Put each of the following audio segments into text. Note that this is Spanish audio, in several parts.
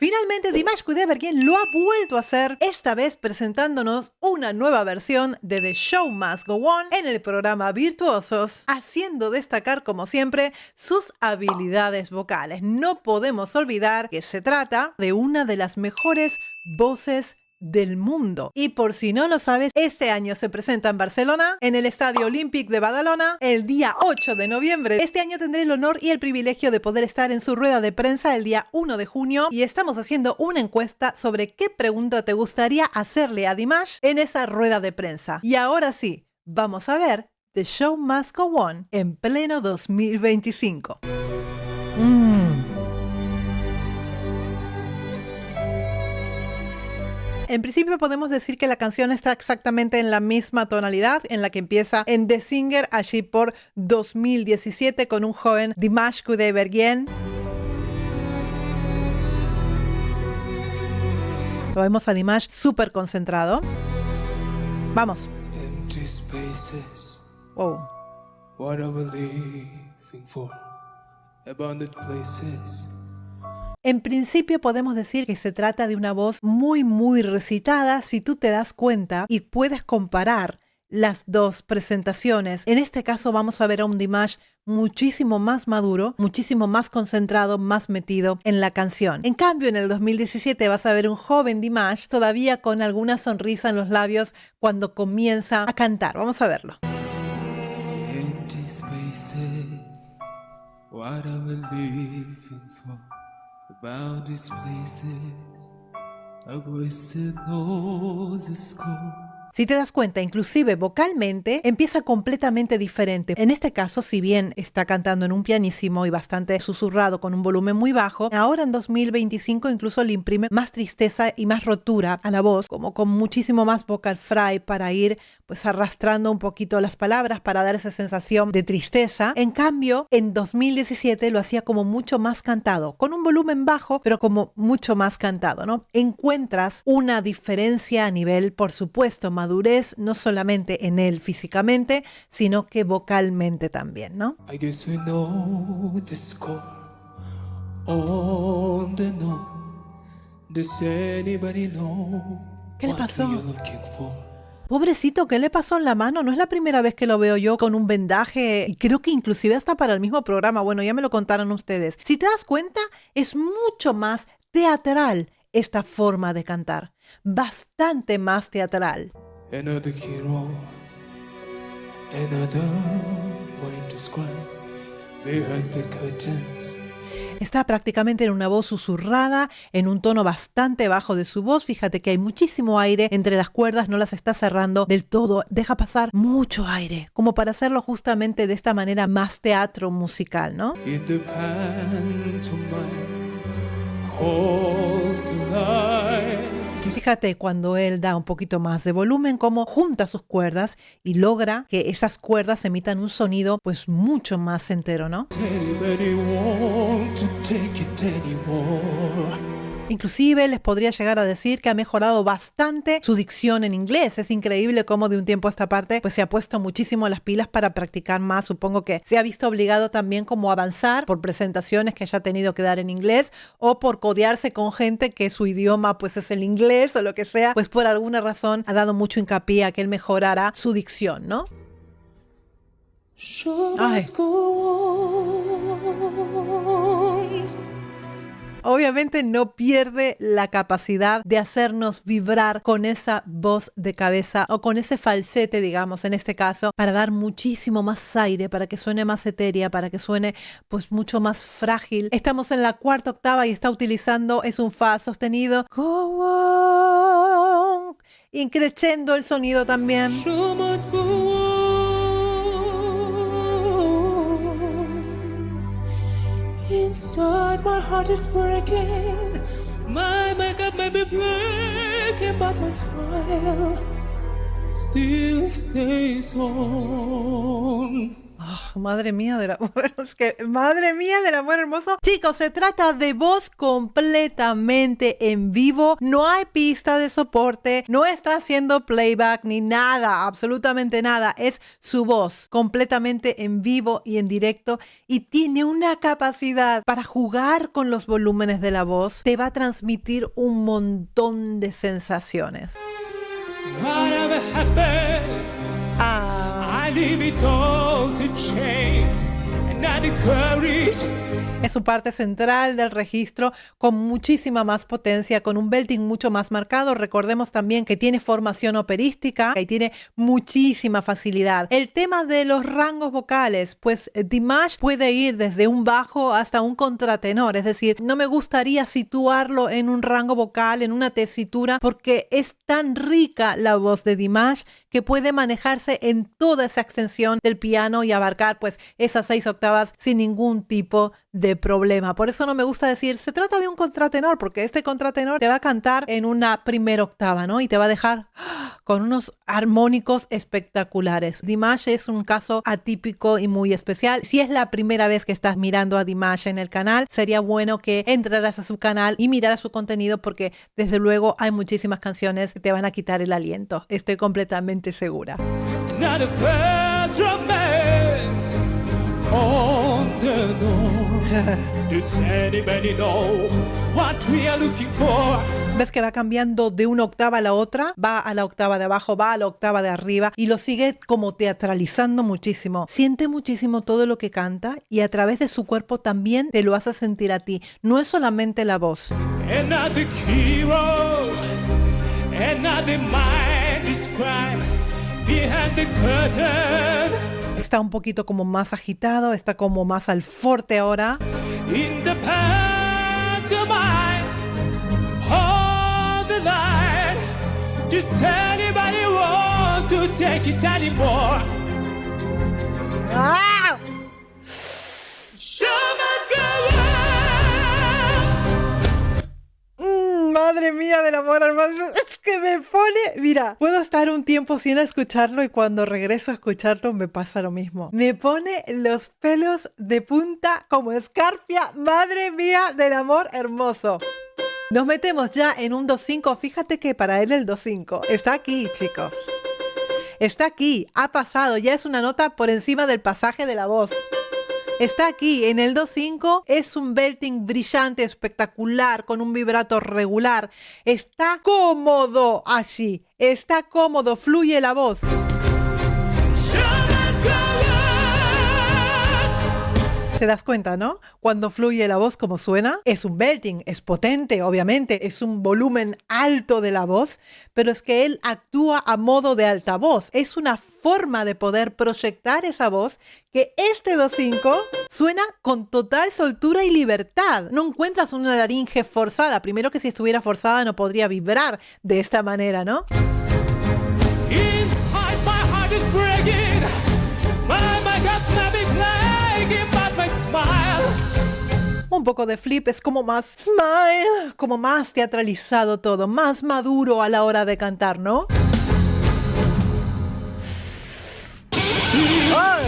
Finalmente, Dimash Kudaibergen lo ha vuelto a hacer, esta vez presentándonos una nueva versión de The Show Must Go On en el programa Virtuosos, haciendo destacar, como siempre, sus habilidades vocales. No podemos olvidar que se trata de una de las mejores voces del mundo. Y por si no lo sabes, este año se presenta en Barcelona, en el Estadio Olímpic de Badalona, el día 8 de noviembre. Este año tendré el honor y el privilegio de poder estar en su rueda de prensa el día 1 de junio y estamos haciendo una encuesta sobre qué pregunta te gustaría hacerle a Dimash en esa rueda de prensa. Y ahora sí, vamos a ver The Show Must Go On en pleno 2025. En principio podemos decir que la canción está exactamente en la misma tonalidad en la que empieza en The Singer allí por 2017 con un joven Dimash Kudaibergen. Lo vemos a Dimash súper concentrado. Vamos. Empty spaces. Wow. What are we living for? Abandoned places. En principio podemos decir que se trata de una voz muy recitada si tú te das cuenta y puedes comparar las dos presentaciones. En este caso vamos a ver a un Dimash muchísimo más maduro, muchísimo más concentrado, más metido en la canción. En cambio, en el 2017 vas a ver un joven Dimash todavía con alguna sonrisa en los labios cuando comienza a cantar. Vamos a verlo. Empty spaces. What are we living for? About these places, a wasted nose cold. Si te das cuenta, inclusive vocalmente empieza completamente diferente. En este caso, si bien está cantando en un pianísimo y bastante susurrado con un volumen muy bajo, ahora en 2025 incluso le imprime más tristeza y más rotura a la voz, como con muchísimo más vocal fry para ir pues arrastrando un poquito las palabras para dar esa sensación de tristeza. En cambio, en 2017 lo hacía como mucho más cantado, con un volumen bajo, pero como mucho más cantado, ¿no? Encuentras una diferencia a nivel, por supuesto, madurez, no solamente en él físicamente, sino que vocalmente también, ¿no? I guess we know the score. On the note. Does anybody know? ¿Qué le pasó? What you're looking for? Pobrecito, ¿qué le pasó en la mano? No es la primera vez que lo veo yo con un vendaje y creo que inclusive hasta para el mismo programa. Bueno, ya me lo contaron ustedes. Si te das cuenta, es mucho más teatral esta forma de cantar. Bastante más teatral. Another hero, another mind to describe behind the curtains. Está prácticamente en una voz susurrada, en un tono bastante bajo de su voz. Fíjate que hay muchísimo aire entre las cuerdas, no las está cerrando del todo. Deja pasar mucho aire, como para hacerlo justamente de esta manera más teatro musical, ¿no? In the pantomime, hold the line. Fíjate cuando él da un poquito más de volumen, cómo junta sus cuerdas y logra que esas cuerdas emitan un sonido pues mucho más entero, ¿no? Anybody want to take it anymore? Inclusive les podría llegar a decir que ha mejorado bastante su dicción en inglés. Es increíble cómo de un tiempo a esta parte pues se ha puesto muchísimo las pilas para practicar más. Supongo que se ha visto obligado también como a avanzar por presentaciones que haya tenido que dar en inglés o por codearse con gente que su idioma pues es el inglés o lo que sea. Pues por alguna razón ha dado mucho hincapié a que él mejorara su dicción, ¿no? Ay. Obviamente no pierde la capacidad de hacernos vibrar con esa voz de cabeza o con ese falsete, digamos, en este caso, para dar muchísimo más aire, para que suene más etérea, para que suene pues mucho más frágil. Estamos en la cuarta octava y está utilizando, es un fa sostenido. Go on. Increciendo el sonido también. Inside my heart is breaking. My makeup may be flaking, but my smile still stays on. madre mía del amor, es que, madre mía del amor hermoso. Chicos, se trata de voz completamente en vivo. No hay pista de soporte, no está haciendo playback ni nada, absolutamente nada. Es su voz completamente en vivo y en directo y tiene una capacidad para jugar con los volúmenes de la voz. Te va a transmitir un montón de sensaciones. Whatever happens, I leave it all to chance, and not the courage. Es su parte central del registro con muchísima más potencia, con un belting mucho más marcado. Recordemos también que tiene formación operística y tiene muchísima facilidad. El tema de los rangos vocales, pues Dimash puede ir desde un bajo hasta un contratenor. Es decir, no me gustaría situarlo en un rango vocal, en una tesitura, porque es tan rica la voz de Dimash que puede manejarse en toda esa extensión del piano y abarcar pues esas 6 octavas sin ningún tipo de problema. Por eso no me gusta decir se trata de un contratenor, porque este contratenor te va a cantar en una primera octava, ¿no? Y te va a dejar con unos armónicos espectaculares. Dimash es un caso atípico y muy especial. Si es la primera vez que estás mirando a Dimash en el canal, sería bueno que entraras a su canal y miraras su contenido, porque desde luego hay muchísimas canciones que te van a quitar el aliento. Estoy completamente segura. Not a virgin man's on the north. Does anybody know what we are looking for? ¿Ves que va cambiando de una octava a la otra? Va a la octava de abajo, va a la octava de arriba y lo sigue como teatralizando muchísimo. Siente muchísimo todo lo que canta y a través de su cuerpo también te lo hace sentir a ti. No es solamente la voz. And not the hero, and not the mind described behind the curtain. Está un poquito como más agitado, está como más al forte ahora. In the pantomime, hold the line. Does anybody want to take it anymore? ¡Ah! Show must go on. Madre mía del amor hermoso, es que me pone... Mira, puedo estar un tiempo sin escucharlo y cuando regreso a escucharlo me pasa lo mismo. Me pone los pelos de punta como escarpia. Madre mía del amor hermoso. Nos metemos ya en un 2-5. Fíjate que para él el 2-5 está aquí, chicos. Está aquí, ha pasado, ya es una nota por encima del pasaje de la voz. Está aquí, en el 2-5, es un belting brillante, espectacular, con un vibrato regular. Está cómodo allí, está cómodo, fluye la voz. ¿Te das cuenta, no? Cuando fluye la voz, ¿cómo suena? Es un belting, es potente, obviamente, es un volumen alto de la voz, pero es que él actúa a modo de altavoz. Es una forma de poder proyectar esa voz que este 2-5 suena con total soltura y libertad. No encuentras una laringe forzada. Primero que si estuviera forzada no podría vibrar de esta manera, ¿no? Inside my heart is breaking. My God, my big leg, but my smile. Un poco de flip, es como más smile, como más teatralizado todo, más maduro a la hora de cantar, ¿no? ¡Ay!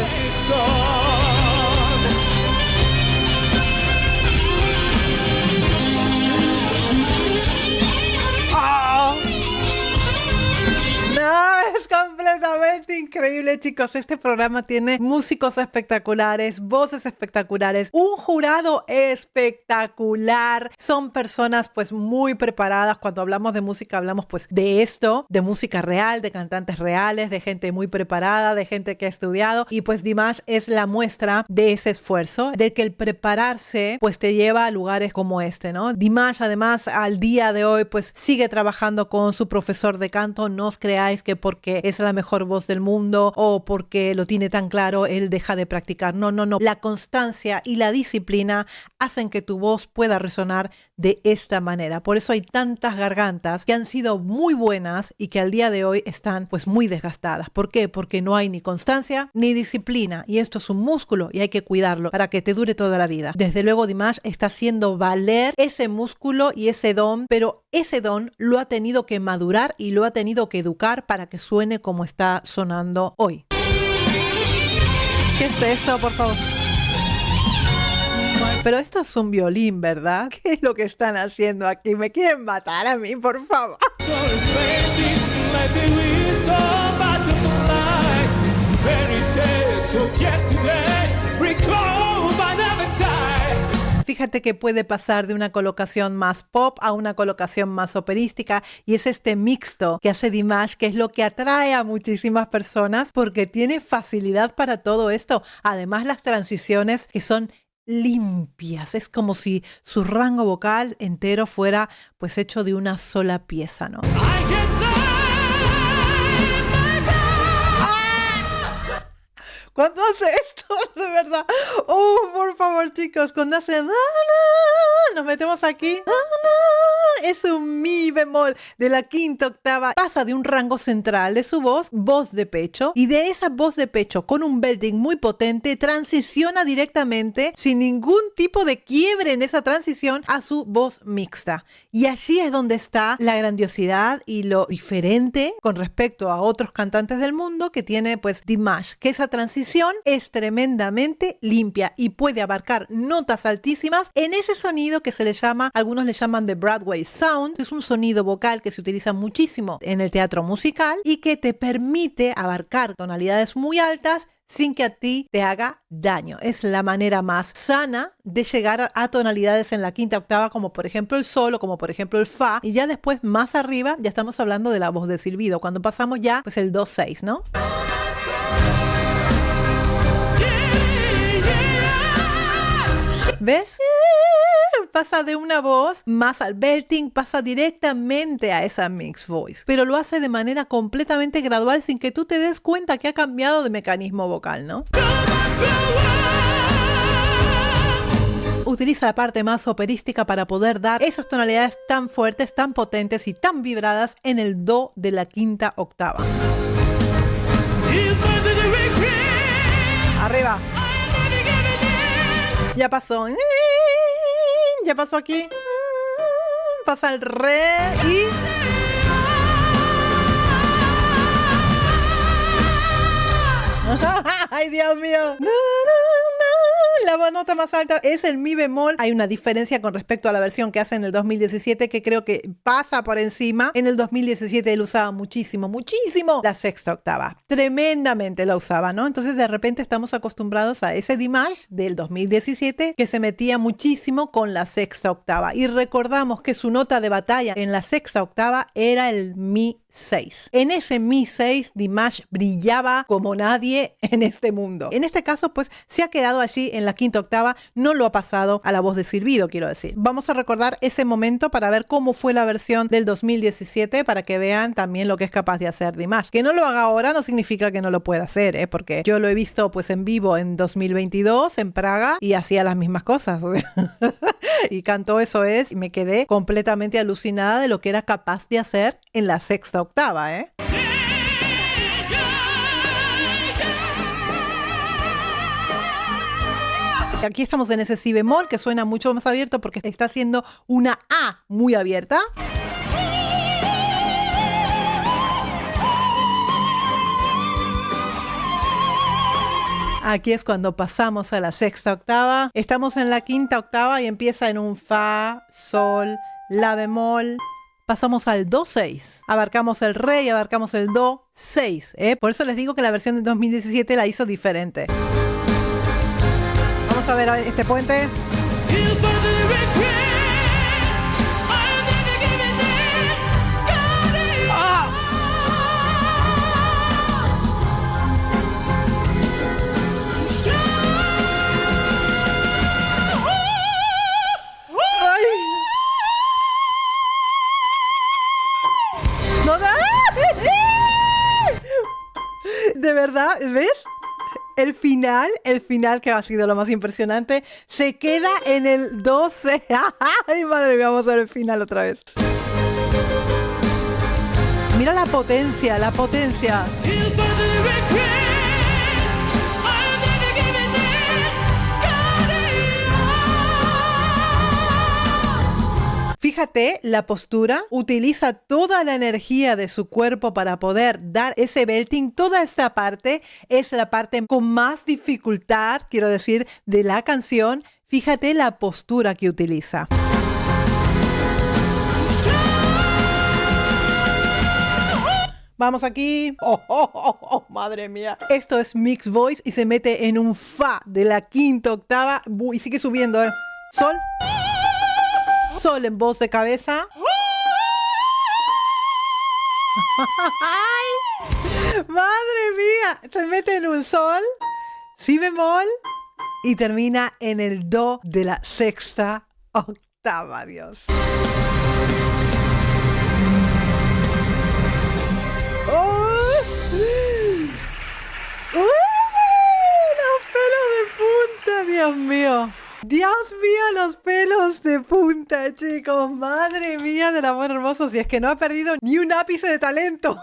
Es completamente increíble, chicos. Este programa tiene músicos espectaculares, voces espectaculares, un jurado espectacular. Son personas pues muy preparadas. Cuando hablamos de música hablamos pues de esto, de música real, de cantantes reales, de gente muy preparada, de gente que ha estudiado. Y pues Dimash es la muestra de ese esfuerzo, del que el prepararse pues te lleva a lugares como este, ¿no? Dimash además al día de hoy pues sigue trabajando con su profesor de canto. No os creáis que porque es la mejor voz del mundo o porque lo tiene tan claro él deja de practicar. No. La constancia y la disciplina hacen que tu voz pueda resonar de esta manera. Por eso hay tantas gargantas que han sido muy buenas y que al día de hoy están pues muy desgastadas. ¿Por qué? Porque no hay ni constancia ni disciplina, y esto es un músculo y hay que cuidarlo para que te dure toda la vida. Desde luego Dimash está haciendo valer ese músculo y ese don, pero ese don lo ha tenido que madurar y lo ha tenido que educar para que suene como está sonando hoy. ¿Qué es esto, por favor? Pero esto es un violín, ¿verdad? ¿Qué es lo que están haciendo aquí? ¿Me quieren matar a mí, por favor? Fíjate que puede pasar de una colocación más pop a una colocación más operística, y es este mixto que hace Dimash, que es lo que atrae a muchísimas personas porque tiene facilidad para todo esto. Además, las transiciones que son limpias, es como si su rango vocal entero fuera pues hecho de una sola pieza, ¿no? ¿Cuándo hace esto? De verdad. Por favor, chicos, cuando hace... Nos metemos aquí. Es un mi bemol de la quinta octava. Pasa de un rango central de su voz de pecho, y de esa voz de pecho con un belting muy potente transiciona directamente, sin ningún tipo de quiebre en esa transición, a su voz mixta. Y allí es donde está la grandiosidad y lo diferente con respecto a otros cantantes del mundo que tiene pues Dimash, que esa transición es tremendamente limpia y puede abarcar notas altísimas en ese sonido que se le llama, algunos le llaman de Broadway Sound. Es un sonido vocal que se utiliza muchísimo en el teatro musical y que te permite abarcar tonalidades muy altas sin que a ti te haga daño. Es la manera más sana de llegar a tonalidades en la quinta octava, como por ejemplo el sol o como por ejemplo el fa, y ya después más arriba ya estamos hablando de la voz de silbido, cuando pasamos ya pues el 2-6, ¿no? ¿Ves? Pasa de una voz más al belting, pasa directamente a esa mixed voice, pero lo hace de manera completamente gradual sin que tú te des cuenta que ha cambiado de mecanismo vocal, ¿no? Utiliza la parte más operística para poder dar esas tonalidades tan fuertes, tan potentes y tan vibradas en el do de la quinta octava. Arriba. Ya pasó. Ya pasó aquí. Pasa el re y... ¡Ay, Dios mío! La nota más alta es el mi bemol. Hay una diferencia con respecto a la versión que hace en el 2017, que creo que pasa por encima. En el 2017 él usaba muchísimo la sexta octava. Tremendamente la usaba, ¿no? Entonces de repente estamos acostumbrados a ese Dimash del 2017 que se metía muchísimo con la sexta octava. Y recordamos que su nota de batalla en la sexta octava era el mi 6. En ese mi 6 Dimash brillaba como nadie en este mundo. En este caso pues se ha quedado allí en la quinta octava, no lo ha pasado a la voz de silbido, quiero decir. Vamos a recordar ese momento para ver cómo fue la versión del 2017, para que vean también lo que es capaz de hacer Dimash. Que no lo haga ahora no significa que no lo pueda hacer, porque yo lo he visto pues en vivo en 2022 en Praga y hacía las mismas cosas. Y cantó Eso Es, y me quedé completamente alucinada de lo que era capaz de hacer en la sexta octava, ¿eh? Aquí estamos en ese si bemol que suena mucho más abierto porque está haciendo una A muy abierta. Aquí es cuando pasamos a la sexta octava. Estamos en la quinta octava y empieza en un fa, sol, la bemol. Pasamos al do 6. Abarcamos el re y abarcamos el do 6. Por eso les digo que la versión de 2017 la hizo diferente. Vamos a ver este puente. De verdad, ¿ves? El final que ha sido lo más impresionante, se queda en el 12. Ay, madre mía, vamos a ver el final otra vez. Mira la potencia, la potencia. Fíjate la postura, utiliza toda la energía de su cuerpo para poder dar ese belting. Toda esta parte es la parte con más dificultad, quiero decir, de la canción. Fíjate la postura que utiliza. Vamos aquí. Madre mía. Esto es mixed voice y se mete en un fa de la quinta octava y sigue subiendo, ¿eh? Sol. Sol en voz de cabeza. ¡Ay! ¡Madre mía! Se mete en un sol, si bemol y termina en el do de la sexta octava, Dios. ¡Los pelos de punta, Dios mío! Dios mío, los pelos de punta, chicos. Madre mía del amor hermoso. Si es que no ha perdido ni un ápice de talento.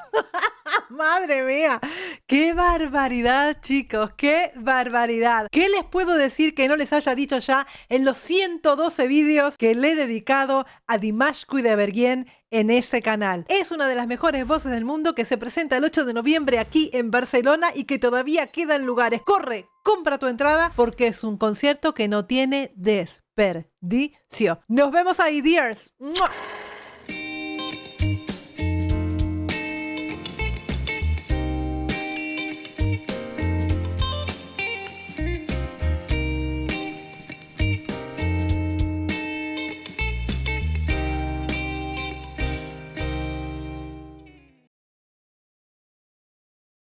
Madre mía. ¡Qué barbaridad, chicos! ¡Qué barbaridad! ¿Qué les puedo decir que no les haya dicho ya en los 112 vídeos que le he dedicado a Dimash Kudaibergen en ese canal? Es una de las mejores voces del mundo que se presenta el 8 de noviembre aquí en Barcelona y que todavía quedan lugares. ¡Corre! Compra tu entrada porque es un concierto que no tiene desperdicio. Nos vemos ahí, dears. ¡Mua!